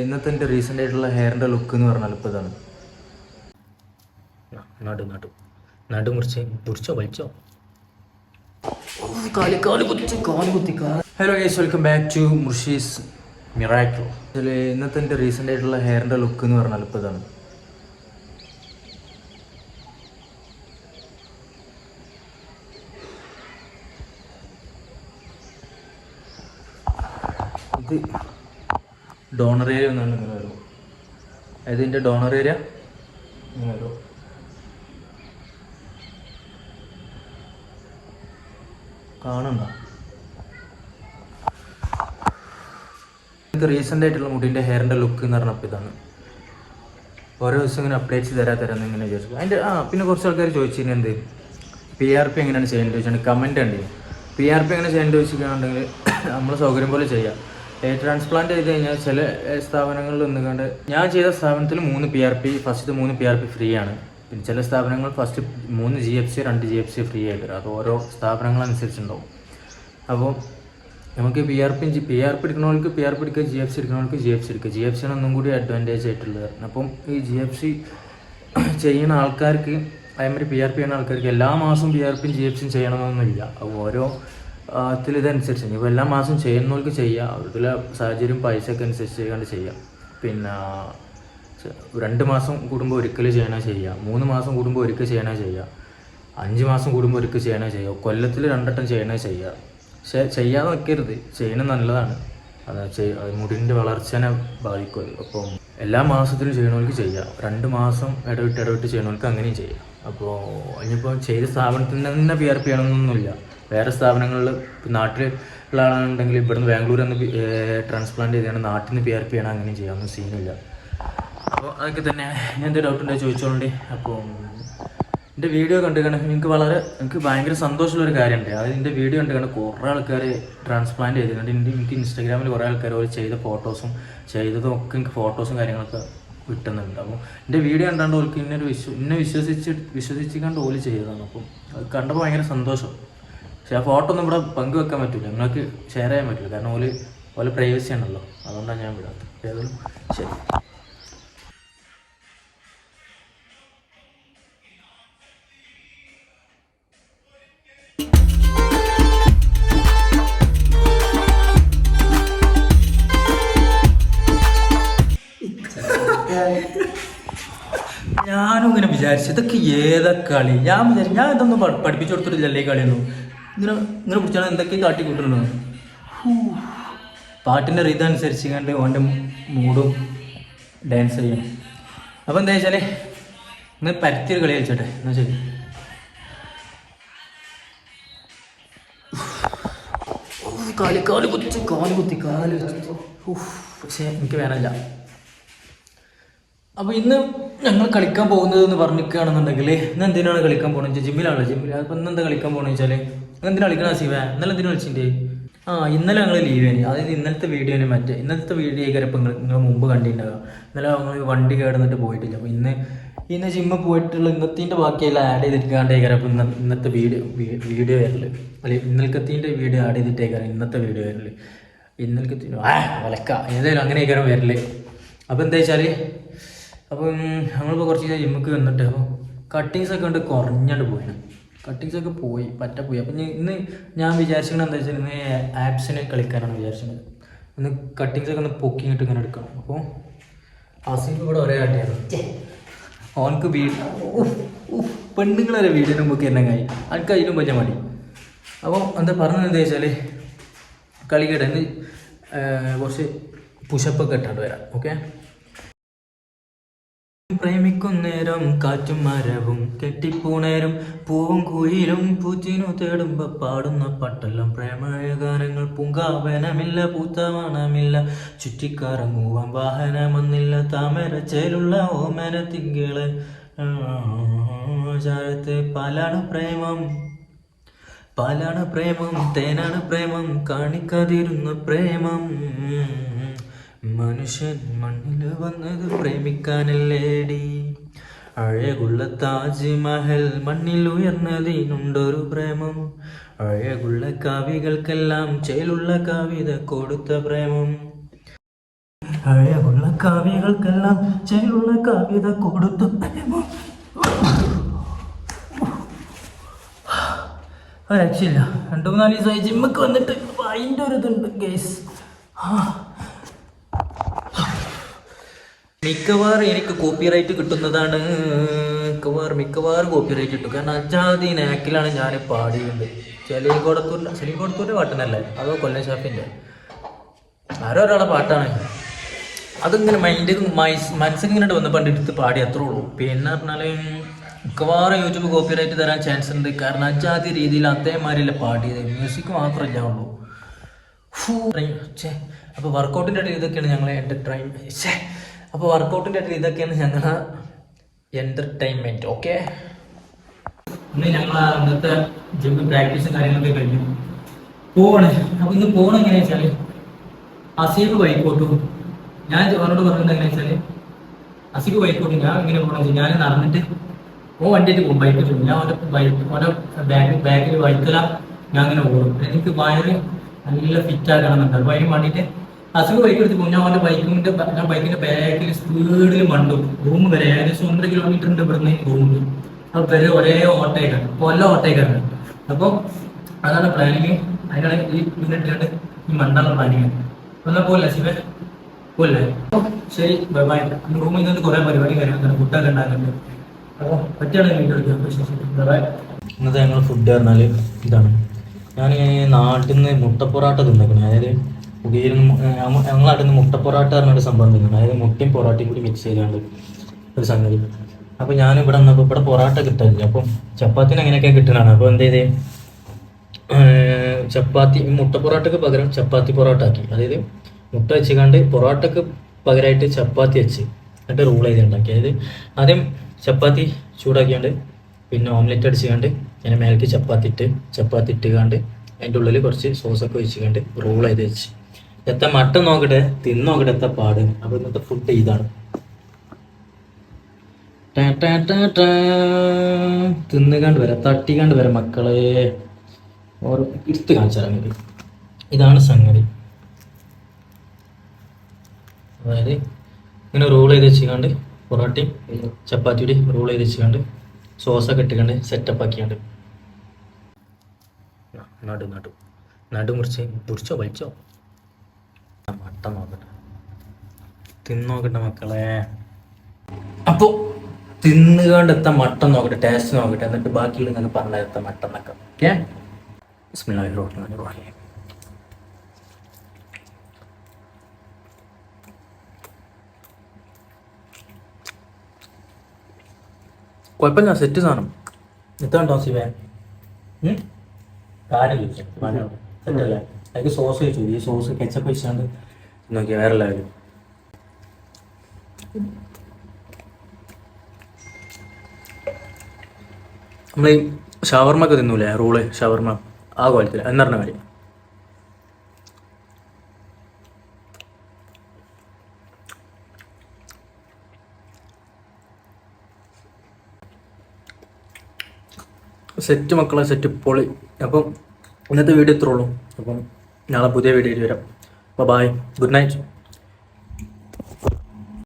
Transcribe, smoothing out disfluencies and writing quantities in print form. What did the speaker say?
ഇന്നത്തെ എൻ്റെ റീസെൻ്റ് ആയിട്ടുള്ള ഹെയറിൻ്റെ ലുക്ക് എന്ന് പറഞ്ഞാൽ ഇപ്പോൾ ഇതാണ്. നടു മുറിച്ചോ വലിച്ചോ. Hello guys, welcome back to Murshi's miracle. ഇന്നത്തെ എൻ്റെ റീസെൻ്റ് ആയിട്ടുള്ള ഹെയറിൻ്റെ ലുക്ക് എന്ന് പറഞ്ഞാൽ ഇപ്പോൾ ഇതാണ്. ഇത് ഡോണർ ഏരിയ ഒന്നാണ് ഇങ്ങനെ വരും. അതായത് ഇതിൻ്റെ ഡോണർ ഏരിയ ഇങ്ങനെ വരും. കാണണ്ട. ഇത് റീസെൻ്റ് ആയിട്ടുള്ള മുടിൻ്റെ ഹെയറിൻ്റെ ലുക്ക് എന്ന് പറഞ്ഞപ്പോൾ ഇതാണ്. ഓരോ ദിവസം ഇങ്ങനെ അപ്ഡേറ്റ്സ് തരാമെന്ന് ഇങ്ങനെ വിചാരിച്ചു. അതിൻ്റെ പിന്നെ കുറച്ച് ആൾക്കാർ ചോദിച്ചിരുന്നു എന്ത് PRP എങ്ങനെയാണ് ചെയ്യേണ്ടത് ചോദിച്ചാൽ കമൻറ്റ് ഉണ്ട്. PRP എങ്ങനെ ചെയ്യേണ്ടത് ചോദിച്ചിട്ടുണ്ടെങ്കിൽ നമ്മൾ സൗകര്യം പോലെ ചെയ്യാം. ട്രാൻസ്പ്ലാന്റ് ചെയ്ത് കഴിഞ്ഞാൽ ചില സ്ഥാപനങ്ങളിൽ ഒന്നുകൊണ്ട് ഞാൻ ചെയ്ത സ്ഥാപനത്തിൽ 3 PRP, ഫസ്റ്റ് 3 PRP ഫ്രീ ആണ്. പിന്നെ ചില സ്ഥാപനങ്ങൾ ഫസ്റ്റ് 3 GFC 2 GFC ഫ്രീ ആയിട്ട് തരും. അത് ഓരോ സ്ഥാപനങ്ങളനുസരിച്ചുണ്ടാവും. അപ്പോൾ നമുക്ക് PRP എടുക്കുന്നവർക്ക് PRP എടുക്കുക, GFC എടുക്കുന്നവർക്ക് GFC എടുക്കുക. GFC ആണ് ഒന്നും കൂടി അഡ്വാൻറ്റേജ് ആയിട്ടുള്ളത്. അപ്പം ഈ GFC ചെയ്യുന്ന ആൾക്കാർക്ക് അതേമാതിരി PRP ചെയ്യുന്ന ആൾക്കാർക്ക് എല്ലാ മാസവും PRP GFC ചെയ്യണമെന്നൊന്നുമില്ല. ഓരോ ഇതനുസരിച്ച് ഇപ്പോൾ എല്ലാ മാസം ചെയ്യുന്നവർക്ക് ചെയ്യാം. അവരുടെ സാഹചര്യം പൈസയൊക്കെ അനുസരിച്ച് ചെയ്യാണ്ട് ചെയ്യാം. പിന്നെ 2 മാസം കൂടുമ്പോൾ ഒരിക്കൽ ചെയ്യണേ ചെയ്യാം, 3 മാസം കൂടുമ്പോൾ ഒരിക്കൽ ചെയ്യണേ ചെയ്യാം, 5 മാസം കൂടുമ്പോൾ ഒരിക്കൽ ചെയ്യണേ ചെയ്യാം, കൊല്ലത്തിൽ 2 വട്ടം ചെയ്യണേ ചെയ്യാം. പക്ഷേ ചെയ്യാതെ നിൽക്കരുത്, ചെയ്യണത് നല്ലതാണ്. അത് മുടിൻ്റെ വളർച്ചനെ ബാധിക്കും അത്. അപ്പം എല്ലാ മാസത്തിലും ചെയ്യണവർക്ക് ചെയ്യാം, 2 മാസം ഇടവിട്ട് ചെയ്യണവർക്ക് അങ്ങനെയും ചെയ്യാം. അപ്പോൾ ഇനിയിപ്പോൾ ചെയ്ത സ്ഥാപനത്തിൽ തന്നെ PRP ചെയ്യണമെന്നൊന്നുമില്ല. വേറെ സ്ഥാപനങ്ങളിൽ നാട്ടിലുള്ള ആളാണെന്നുണ്ടെങ്കിൽ ഇവിടുന്ന് ബാംഗ്ലൂരിൽ നിന്ന് ട്രാൻസ്പ്ലാന്റ് ചെയ്താണ് നാട്ടിൽ നിന്ന് PRP ചെയ്യണം, അങ്ങനെയും ചെയ്യാമെന്ന് സീനില്ല. അപ്പോൾ അതൊക്കെ തന്നെ ഞാൻ എന്ത് ഡൗട്ട് ഉണ്ടെങ്കിൽ ചോദിച്ചോളണ്ടി. അപ്പോൾ എൻ്റെ വീഡിയോ കണ്ടുകണെങ്കിൽ എനിക്ക് ഭയങ്കര സന്തോഷമുള്ളൊരു കാര്യമുണ്ട്. അതായത് എൻ്റെ വീഡിയോ കണ്ടുകൊണ്ട് കുറേ ആൾക്കാർ ട്രാൻസ്പ്ലാന്റ് ചെയ്തിട്ടുണ്ട്. എനിക്ക് ഇൻസ്റ്റാഗ്രാമിൽ കുറേ ആൾക്കാർ അവർ ചെയ്ത ഫോട്ടോസും ചെയ്തതും ഒക്കെ എനിക്ക് ഫോട്ടോസും കാര്യങ്ങളൊക്കെ കിട്ടുന്നുണ്ട്. അപ്പോൾ എൻ്റെ വീഡിയോ കണ്ടാണ്ട് ഓൾക്ക് എന്നെ വിശ്വസിച്ചിക്കാണ്ട് ഓല് ചെയ്തതാണ്. അപ്പം അത് കണ്ടപ്പോൾ ഭയങ്കര സന്തോഷം. പക്ഷേ ആ ഫോട്ടോ ഒന്നും ഇവിടെ പങ്കുവെക്കാൻ പറ്റില്ല, നിങ്ങൾക്ക് ഷെയർ ചെയ്യാൻ പറ്റില്ല, കാരണം ഓല് പ്രൈവസി ആണല്ലോ. അതുകൊണ്ടാണ് ഞാൻ വിടാത്തത്. ഏതായാലും ശരി. ഞാനും ഇങ്ങനെ വിചാരിച്ചു ഇതൊക്കെ ഏതാ കളി. ഞാൻ ഇതൊന്നും പഠിപ്പിച്ചു കൊടുത്തിട്ടില്ലല്ലേ ഈ കളിയൊന്നും. ഇങ്ങനെ പിടിച്ചാൽ എന്തൊക്കെ കാട്ടിക്കൂട്ടുന്നു. പാട്ടിൻ്റെ റീതി അനുസരിച്ച് കണ്ട് ഓൻ്റെ മൂഡും ഡാൻസ് ചെയ്യണം. അപ്പോൾ എന്താ വെച്ചാൽ ഇന്ന് പരത്തിയൊരു കളി കളിച്ചോട്ടെ. എന്നാൽ ശരി. കാല് കുത്തി പക്ഷേ എനിക്ക് വേണമില്ല. അപ്പോൾ ഇന്ന് ഞങ്ങൾ കളിക്കാൻ പോകുന്നത് എന്ന് പറഞ്ഞിരിക്കുകയാണെന്നുണ്ടെങ്കിൽ ഇന്ന് എന്തിനാണ് കളിക്കാൻ പോകുന്നത് വെച്ചാൽ ജിമ്മിൽ. അപ്പോൾ ഇന്ന് എന്താ കളിക്കാൻ പോകുന്നത് വെച്ചാൽ എന്തിനാ കളിക്കണം ശിവ? ഇന്നലെ എന്തിനാ കളിച്ചിട്ടുണ്ട്? ഇന്നലെ ഞങ്ങൾ ലീവേന്. അതായത് ഇന്നലത്തെ വീഡിയോന് ഇന്നത്തെ വീഡിയോ ഇപ്പം നിങ്ങൾ മുമ്പ് കണ്ടിട്ടുണ്ടാകുക. ഇന്നലെ ഞങ്ങൾ വണ്ടി കേടുന്നിട്ട് പോയിട്ടില്ല. അപ്പോൾ ഇന്ന് ജിമ്മിൽ പോയിട്ടുള്ള ഇന്നത്തെ ബാക്കിയെല്ലാം ആഡ് ചെയ്തിട്ടാണ്ടേക്കാരം. അപ്പോൾ ഇന്നത്തെ വീഡിയോ വരല് അല്ലെങ്കിൽ ഇന്നലക്കത്തിൻ്റെ വീഡിയോ ആഡ് ചെയ്തിട്ടേക്കാരം ഇന്നത്തെ വീഡിയോ വരല്. ഇന്നലക്കത്തി വലക്ക ഏതായാലും അങ്ങനെയൊക്കെയാണ് വരല്. അപ്പോൾ എന്താ വെച്ചാൽ അപ്പം ഞങ്ങളിപ്പോൾ കുറച്ച് ജിമ്മക്ക് വന്നിട്ട് അപ്പോൾ കട്ടിങ്സൊക്കെ കൊണ്ട് കുറഞ്ഞാണ്ട് കട്ടിങ്സൊക്കെ പോയി. അപ്പം ഇന്ന് ഞാൻ വിചാരിച്ചിട്ട് എന്താ വെച്ചാൽ ഇന്ന് ആപ്സിന് കളിക്കാനാണ് വിചാരിച്ചത്. ഇന്ന് കട്ടിങ്സൊക്കെ ഒന്ന് പൊക്കിങ്ങിട്ട് ഇങ്ങനെ എടുക്കണം. അപ്പോൾ ആസിഫ് കൂടെ ഒരേ ആട്ടിയാണ്. ഓനക്ക് പെണ്ണുങ്ങളെ വീഡിയോ നമുക്ക് എന്നെങ്ങായി എനിക്ക് അതിലും വലിയ മടി. അപ്പോൾ എന്താ പറഞ്ഞത് എന്താ വെച്ചാൽ കളിക്കട്ടെ. ഇന്ന് കുറച്ച് പുഷപ്പൊക്കെ ഇട്ടാണ്ട് വരാം. ഓക്കെ. പ്രേമിക്കുന്നേരം കാറ്റും മരവും കെട്ടിപ്പൂണേരും പൂവും കുയിലും പൂച്ചിനു തേടുമ്പോ പാടുന്ന പാട്ടെല്ലാം പ്രേമഗാനങ്ങൾ. പൂങ്കാവനമില്ല, പൂത്തമണമില്ല, ചുറ്റിക്കറങ്ങുവാൻ വാഹനമൊന്നില്ല, താമരച്ചേലുള്ള ഓമന തിങ്കള് ചാരത്ത് പാലാണ് പ്രേമം, തേനാണ് പ്രേമം, കാണിക്കാതിരുന്ന പ്രേമം. മനുഷ്യൻ മണ്ണിൽ വന്നത് പ്രേമിക്കാനല്ലേടി. അഴകുള്ള താജ്മഹൽ മണ്ണിൽ ഉയർന്നതിനുണ്ടൊരു പ്രേമം. അഴകുള്ള കാവ്യകൾക്കെല്ലാം ചേലുള്ള കവിത കൊടുത്ത പ്രേമം. അഴകുള്ള കാവ്യകൾക്കെല്ലാം ചേലുള്ള കവിത കൊടുത്ത പ്രേമം. രക്ഷയില്ല. 2-3 ദിവസമായി ജിമ്മക്ക് വന്നിട്ട് അതിൻ്റെ ഒരു ഇതുണ്ട് ഗൈസ്. മിക്കവാറും എനിക്ക് കോപ്പിറൈറ്റ് കിട്ടുന്നതാണ്. മിക്കവാറും കോപ്പിറൈറ്റ് കിട്ടും. കാരണം അജാദി നാക്കിലാണ് ഞാൻ പാടിയത്. സലീംകോടത്തൂരിൻ്റെ പാട്ടിനല്ലേ അതോ കൊല്ലം ഷാഫിൻ്റെ ആരോ ഒരാളെ പാട്ടാണ്. അതിങ്ങനെ മനസ്സിങ്ങനെ വന്ന് പണ്ടെടുത്ത് പാടി അത്രേ ഉള്ളൂ. പിന്നെ പറഞ്ഞാൽ മിക്കവാറും യൂട്യൂബ് കോപ്പിറൈറ്റ് തരാൻ ചാൻസ് ഉണ്ട്. കാരണം അജാതി രീതിയിൽ അതേമാതിരിയല്ല പാടിയത്. മ്യൂസിക് മാത്രമല്ല ഉള്ളൂ. അപ്പോൾ വർക്കൗട്ടിൻ്റെ ഇടയിൽ ഇതൊക്കെയാണ് ഞങ്ങൾ എൻ്റർടൈൻമെൻറ്റ്. ഓക്കെ, ഇന്ന് ഞങ്ങൾ ഇന്നത്തെ ജിമ്മ് പ്രാക്ടീസും കാര്യങ്ങളൊക്കെ കഴിഞ്ഞു പോവാണ്. അപ്പോൾ ഇന്ന് പോകണം എങ്ങനെയാ വെച്ചാൽ അസീബ് ബൈക്കോട്ടും ഞാൻ അവനോട് പറഞ്ഞത് എങ്ങനെയാ വെച്ചാൽ അസീബ് ബൈക്കോട്ടും ഞാൻ ഇങ്ങനെ പോകണമെന്ന് വെച്ചാൽ ഞാൻ നടന്നിട്ട് വണ്ടിയിട്ട് പോകും. ബൈക്ക് പോകും. ഞാൻ ഓരോ ബാക്കിൽ ബൈക്കില ഞാൻ അങ്ങനെ ഓടും. എനിക്ക് വയറ് നല്ല ഫിറ്റ് ആക്കണമെന്നുണ്ട്. അപ്പോൾ അതിന് വേണ്ടിയിട്ട് അസുഖ ബൈക്ക് എടുത്ത് പോകും. ഞാൻ ബൈക്കിന്റെ ബാക്കിൽ സ്പീഡിൽ മണ്ടും. റൂം വരെ ഏകദേശം 1.5 കിലോമീറ്റർ ഉണ്ട് ഇവിടുന്ന് റൂമിൽ. അപ്പോൾ വരെ ഒരേ ഓട്ടേക്കാണ്, കൊല്ലം ഓട്ടേക്കാണ്. അപ്പോൾ അതാണ് പ്ലാനിങ്. അതിനാണ് ഈ ഇട്ടിട്ട് ഈ മണ്ടാനുള്ള പ്ലാനിങ്. ഒന്നാ പോലെ ശിവ പോലെ. ശരി, ബൈ ബൈ. റൂമിൽ നിന്നിട്ട് കുറേ പരിപാടി കാര്യങ്ങളുണ്ട്, ഫുഡൊക്കെ ഉണ്ടാക്കുന്നുണ്ട്. അപ്പോൾ പറ്റുകയാണെങ്കിൽ വീഡിയോ എടുക്കാം. ബൈ. ഇന്നത്തെ ഞങ്ങൾ ഫുഡ് പറഞ്ഞാൽ ഇതാണ്. ഞാൻ നാട്ടിൽ നിന്ന് മുട്ടപ്പൊറാട്ട തിന്നിക്കണം. അതായത് ഞങ്ങളുടെ നാട്ടിൽ നിന്ന് മുട്ടപ്പൊറാട്ട പറഞ്ഞൊരു സംഭവം തിന്നണം. അതായത് മുട്ടയും പൊറാട്ടയും കൂടി മിക്സ് ചെയ്താണ്ട് ഒരു സംഗതി. അപ്പോൾ ഞാൻ ഇവിടെ വന്നപ്പോൾ ഇവിടെ പൊറാട്ട കിട്ടാനില്ല. അപ്പം ചപ്പാത്തിന് അങ്ങനെയൊക്കെ കിട്ടണതാണ്. അപ്പോൾ എന്ത് ചെയ്തേ, ചപ്പാത്തി മുട്ടപ്പൊറാട്ടക്ക് പകരം ചപ്പാത്തി പൊറോട്ട ആക്കി. അതായത് മുട്ട വെച്ചുകൊണ്ട് പൊറോട്ടക്ക് പകരമായിട്ട് ചപ്പാത്തി വെച്ച് എന്നിട്ട് റോൾ ചെയ്ത് ഉണ്ടാക്കി. അതായത് ആദ്യം ചപ്പാത്തി ചൂടാക്കിയാണ്ട് പിന്നെ ഓംലെറ്റ് അടിച്ചുകൊണ്ട് അതിന് മേലേക്ക് ചപ്പാത്തി ഇട്ടുകാണ്ട് അതിൻ്റെ ഉള്ളിൽ കുറച്ച് സോസൊക്കെ വെച്ചുകൊണ്ട് റോൾ ചെയ്ത് വെച്ച്. എത്ര മട്ടൻ നോക്കട്ടെ, തിന്നോക്കട്ടെ എത്ര പാട്. അപ്പോൾ ഇന്നത്തെ ഫുഡ് ഇതാണ്. തിന്നുകാണ്ട് വരാം, തട്ടിക്കാണ്ട് വരാം മക്കളെ. ഓരോ എടുത്ത് കാണിച്ചാൽ ഇതാണ് സംഗതി. അതായത് ഇങ്ങനെ റോൾ ചെയ്ത് വെച്ചുകൊണ്ട് പൊറോട്ടയും ചപ്പാത്തിയുടെ റോൾ ചെയ്ത് വെച്ചുകൊണ്ട് സോസൊക്കെ ഇട്ടുകൊണ്ട് സെറ്റപ്പ് ആക്കിയാണ്ട് നടു മുറിച്ചോ വലിച്ചോ. മട്ടൻ നോക്കട്ടെ, തിന്നോക്കട്ടെ മക്കളെ. അപ്പോൾ തിന്നുകൊണ്ടെത്ത മട്ടൻ നോക്കട്ടെ, ടേസ്റ്റ് നോക്കട്ടെ. എന്നിട്ട് ബാക്കിയുള്ള നിങ്ങൾക്ക് പറഞ്ഞെടുത്ത മട്ടൻ എന്നൊക്കെ. ഓക്കെ, ബിസ്മില്ലാഹിർ റഹ്മാനിർ റഹീം. കുഴപ്പമില്ല, സെറ്റ് സാധനം. എത്താണ്ടോ സിവേ കാര്യം സെറ്റല്ലേ. അതിന് സോസ് വെച്ചു. ഈ സോസ് കെച്ചപ്പ് വെച്ചാണ്ട് നോക്കിയാൽ വേറെ ലെവല്. നമ്മൾ ഈ ഷവർമ്മ ഒക്കെ തിന്നൂലേ, റോള് ഷവർമ്മ, ആ ക്വാളിറ്റി എന്ന് പറഞ്ഞ കാര്യം. സെറ്റ് മക്കളെ, സെറ്റ് പൊളി. അപ്പം ഇന്നത്തെ വീഡിയോ ഇത്രേ ഉള്ളൂ. അപ്പം നാളെ പുതിയ വീഡിയോയിൽ വരാം. Bye, good night.